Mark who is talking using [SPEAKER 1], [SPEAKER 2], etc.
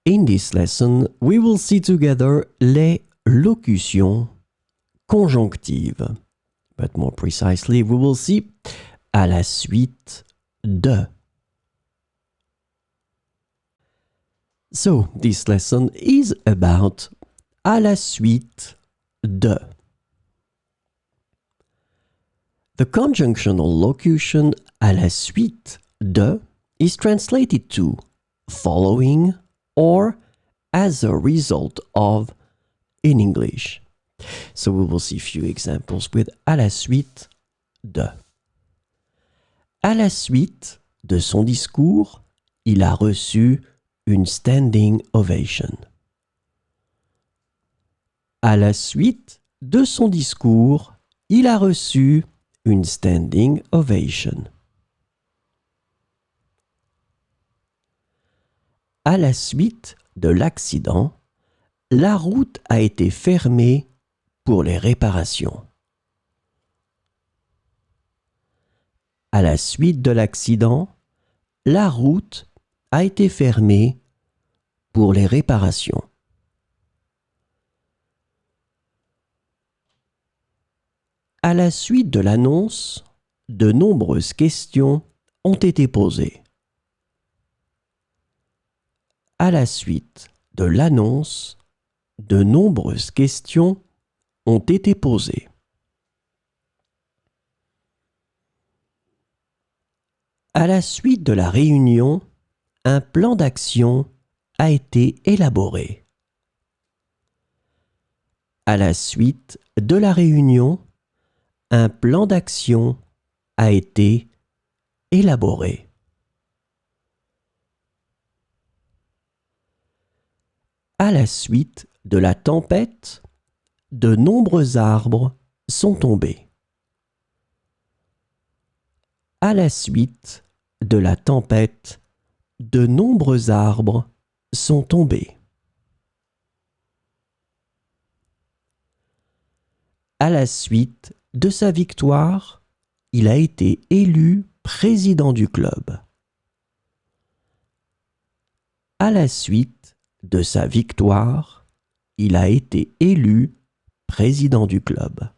[SPEAKER 1] In this lesson, we will see together les locutions conjonctives. But more precisely, we will see à la suite de. So, this lesson is about à la suite de. The conjunctional locution à la suite de is translated to following or as a result of in English. So we will see a few examples with à la suite de. À la suite de son discours, il a reçu une standing ovation. À la suite de son discours, il a reçu une standing ovation. À la suite de l'accident, la route a été fermée pour les réparations. À la suite de l'accident, la route a été fermée pour les réparations. À la suite de l'annonce, de nombreuses questions ont été posées. À la suite de l'annonce, de nombreuses questions ont été posées. À la suite de la réunion, un plan d'action a été élaboré. À la suite de la réunion, un plan d'action a été élaboré. À la suite de la tempête, de nombreux arbres sont tombés. À la suite de la tempête, de nombreux arbres sont tombés. À la suite de sa victoire, il a été élu président du club. À la suite de sa victoire, il a été élu président du club.